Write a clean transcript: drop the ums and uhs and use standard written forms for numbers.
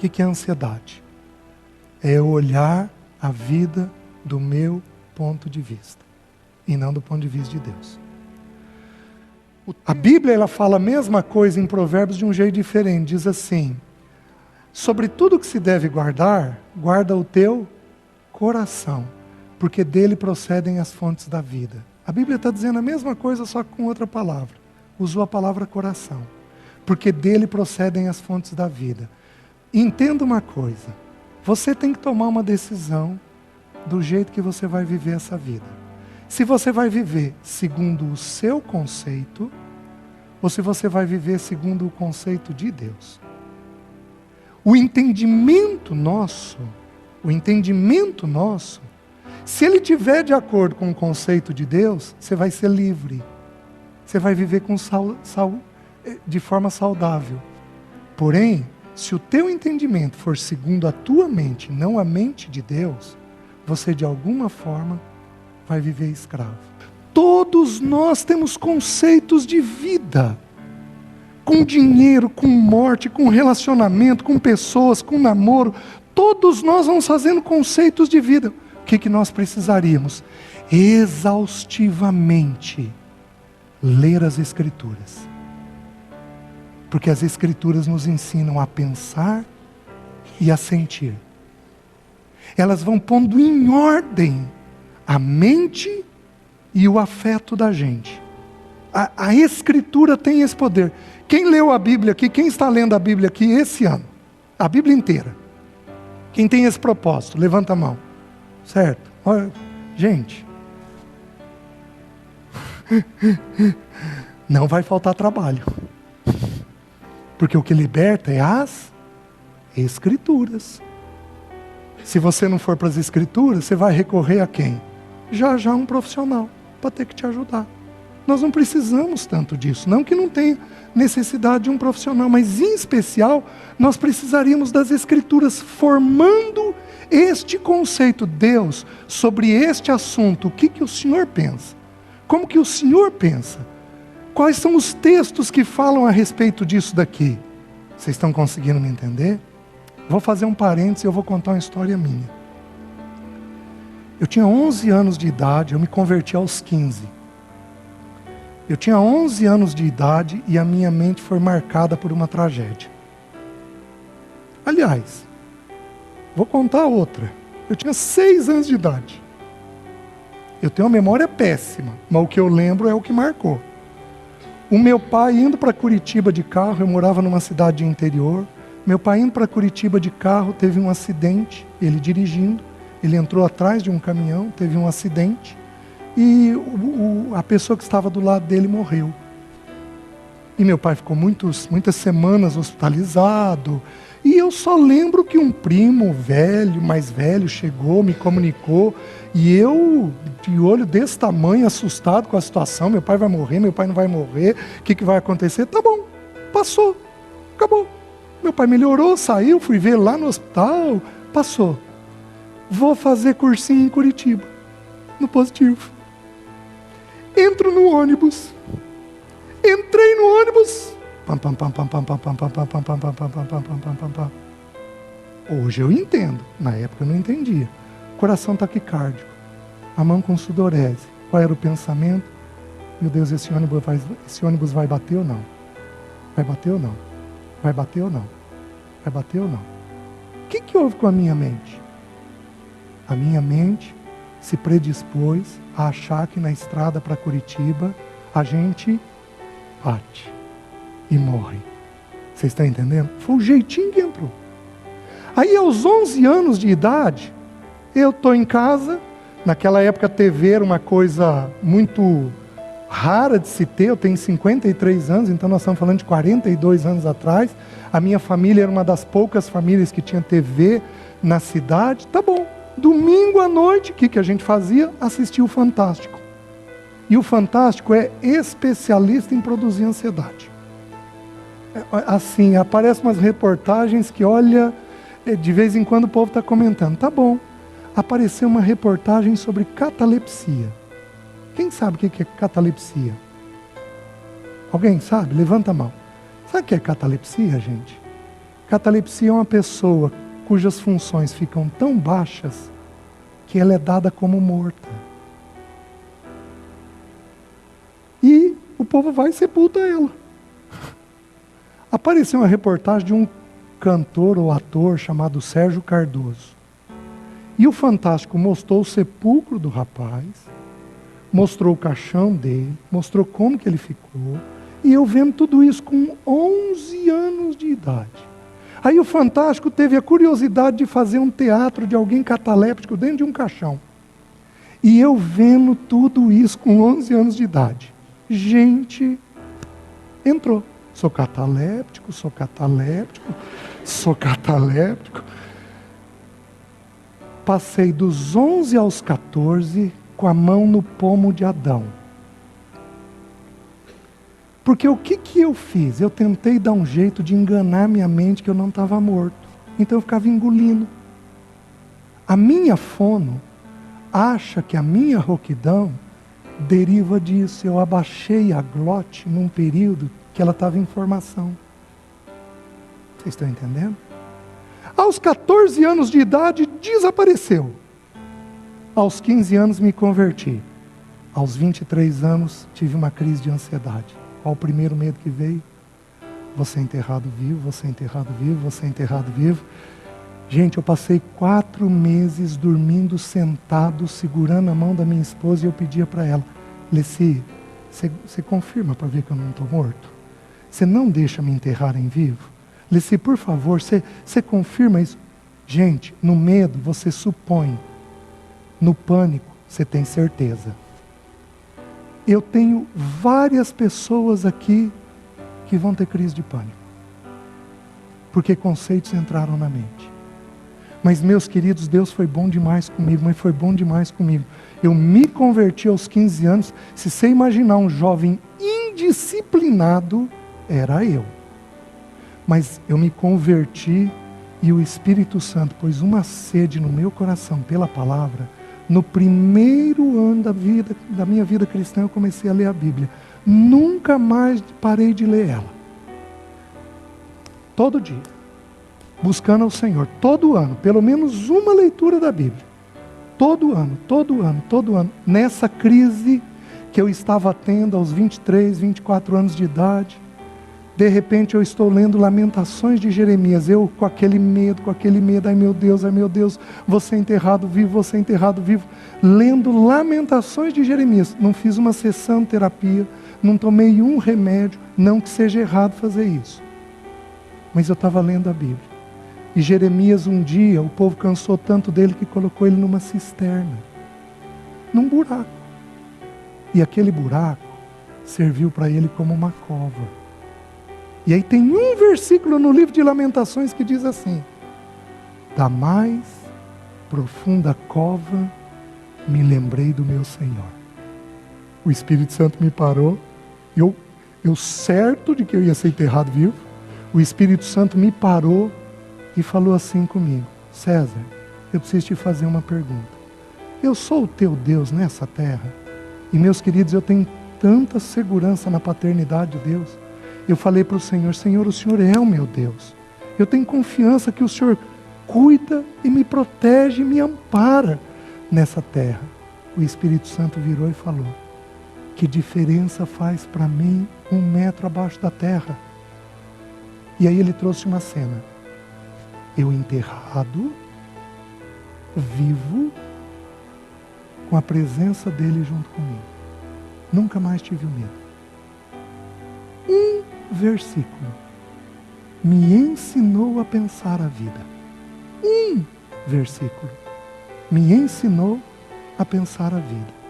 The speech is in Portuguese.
que é a ansiedade? É eu olhar a vida do meu ponto de vista, e não do ponto de vista de Deus. A Bíblia, ela fala a mesma coisa em Provérbios de um jeito diferente. Diz assim: sobre tudo que se deve guardar, guarda o teu coração, porque dele procedem as fontes da vida. A Bíblia está dizendo a mesma coisa, só com outra palavra. Usou a palavra coração. Porque dele procedem as fontes da vida. Entenda uma coisa. Você tem que tomar uma decisão do jeito que você vai viver essa vida. Se você vai viver segundo o seu conceito, ou se você vai viver segundo o conceito de Deus. O entendimento nosso, se ele estiver de acordo com o conceito de Deus, você vai ser livre. Você vai viver de forma saudável. Porém, se o teu entendimento for segundo a tua mente, não a mente de Deus, você de alguma forma vai viver escravo. Todos nós temos conceitos de vida. Com dinheiro, com morte, com relacionamento, com pessoas, com namoro. Todos nós vamos fazendo conceitos de vida. O que nós precisaríamos? Exaustivamente ler as Escrituras. Porque as Escrituras nos ensinam a pensar e a sentir. Elas vão pondo em ordem a mente e o afeto da gente. A Escritura tem esse poder. Quem leu a Bíblia aqui, quem está lendo a Bíblia aqui esse ano? A Bíblia inteira. Quem tem esse propósito? Levanta a mão. Certo? Olha, gente. Não vai faltar trabalho. Porque o que liberta é as Escrituras. Se você não for para as Escrituras, você vai recorrer a quem? Já um profissional, para ter que te ajudar. Nós não precisamos tanto disso. Não que não tenha necessidade de um profissional, mas em especial, nós precisaríamos das Escrituras formando este conceito. Deus, sobre este assunto, o que o Senhor pensa? Como que o Senhor pensa? Quais são os textos que falam a respeito disso daqui? Vocês estão conseguindo me entender? Vou fazer um parênteses e eu vou contar uma história minha. Eu tinha 11 anos de idade, eu me converti aos 15. Eu tinha 11 anos de idade e a minha mente foi marcada por uma tragédia. Aliás, vou contar outra. Eu tinha 6 anos de idade. Eu tenho uma memória péssima, mas o que eu lembro é o que marcou. O meu pai indo para Curitiba de carro, eu morava numa cidade de interior. Meu pai indo para Curitiba de carro, teve um acidente, ele dirigindo. Ele entrou atrás de um caminhão, teve um acidente. E a pessoa que estava do lado dele morreu. E meu pai ficou muitas semanas hospitalizado. E eu só lembro que um primo mais velho, chegou, me comunicou. E eu, de olho desse tamanho, assustado com a situação. Meu pai vai morrer, meu pai não vai morrer. O que vai acontecer? Tá bom, passou, acabou. Meu pai melhorou, saiu, fui ver lá no hospital, passou. Vou fazer cursinho em Curitiba, no Positivo. Entro no ônibus. Entrei no ônibus. Hoje eu entendo. Na época eu não entendia. Coração taquicárdico. A mão com sudorese. Qual era o pensamento? Meu Deus, esse ônibus vai bater ou não? Vai bater ou não? Vai bater ou não? Vai bater ou não? O que houve com a minha mente? A minha mente se predispôs a achar que na estrada para Curitiba a gente bate e morre. Vocês estão entendendo? Foi o jeitinho que entrou. Aí aos 11 anos de idade, eu estou em casa. Naquela época a TV era uma coisa muito rara de se ter. Eu tenho 53 anos, então nós estamos falando de 42 anos atrás. A minha família era uma das poucas famílias que tinha TV na cidade. Tá bom. Domingo à noite, o que a gente fazia? Assistia o Fantástico. E o Fantástico é especialista em produzir ansiedade. Assim, aparecem umas reportagens que, olha, de vez em quando o povo está comentando. Tá bom, apareceu uma reportagem sobre catalepsia. Quem sabe o que é catalepsia? Alguém sabe? Levanta a mão. Sabe o que é catalepsia, gente? Catalepsia é uma pessoa cujas funções ficam tão baixas que ela é dada como morta. E o povo vai e sepulta ela. Apareceu uma reportagem de um cantor ou ator chamado Sérgio Cardoso. E o Fantástico mostrou o sepulcro do rapaz, mostrou o caixão dele, mostrou como que ele ficou. E eu vendo tudo isso com 11 anos de idade. Aí o Fantástico teve a curiosidade de fazer um teatro de alguém cataléptico dentro de um caixão. E eu vendo tudo isso com 11 anos de idade. Gente, entrou. Sou cataléptico, sou cataléptico, sou cataléptico. Passei dos 11 aos 14 com a mão no pomo de Adão. Porque o que eu fiz? Eu tentei dar um jeito de enganar minha mente que eu não estava morto. Então eu ficava engolindo. A minha fono acha que a minha rouquidão deriva disso. Eu abaixei a glote num período que ela estava em formação. Vocês estão entendendo? Aos 14 anos de idade, desapareceu. Aos 15 anos, me converti. Aos 23 anos, tive uma crise de ansiedade. Qual o primeiro medo que veio? Vou ser enterrado vivo, vou ser enterrado vivo, vou ser enterrado vivo. Gente, eu passei 4 meses dormindo sentado, segurando a mão da minha esposa, e eu pedia para ela: Leci, você confirma para ver que eu não estou morto? Você não deixa me enterrarem vivo? Leci, por favor, você confirma isso? Gente, no medo você supõe. No pânico você tem certeza. Eu tenho várias pessoas aqui que vão ter crise de pânico. Porque conceitos entraram na mente. Mas, meus queridos, Deus foi bom demais comigo, mas foi bom demais comigo. Eu me converti aos 15 anos. Se você imaginar um jovem indisciplinado, era eu. Mas eu me converti e o Espírito Santo pôs uma sede no meu coração pela palavra. No primeiro ano da minha vida cristã, eu comecei a ler a Bíblia. Nunca mais parei de ler ela. Todo dia. Buscando ao Senhor. Todo ano. Pelo menos uma leitura da Bíblia. Todo ano, todo ano, todo ano. Nessa crise que eu estava tendo aos 23, 24 anos de idade. De repente eu estou lendo Lamentações de Jeremias, eu com aquele medo, ai meu Deus, vou ser enterrado vivo, lendo Lamentações de Jeremias. Não fiz uma sessão de terapia, não tomei um remédio, não que seja errado fazer isso. Mas eu estava lendo a Bíblia. E Jeremias, um dia, o povo cansou tanto dele que colocou ele numa cisterna, num buraco. E aquele buraco serviu para ele como uma cova. E aí tem um versículo no livro de Lamentações que diz assim: da mais profunda cova me lembrei do meu Senhor. O Espírito Santo me parou, eu certo de que eu ia ser enterrado vivo, o Espírito Santo me parou e falou assim comigo: César, eu preciso te fazer uma pergunta. Eu sou o teu Deus nessa terra? E, meus queridos, eu tenho tanta segurança na paternidade de Deus. Eu falei para o Senhor: Senhor, o Senhor é o meu Deus. Eu tenho confiança que o Senhor cuida e me protege e me ampara nessa terra. O Espírito Santo virou e falou: que diferença faz para mim 1 metro abaixo da terra? E aí ele trouxe uma cena. Eu enterrado, vivo, com a presença dele junto comigo. Nunca mais tive medo. Um versículo me ensinou a pensar a vida. Um versículo me ensinou a pensar a vida.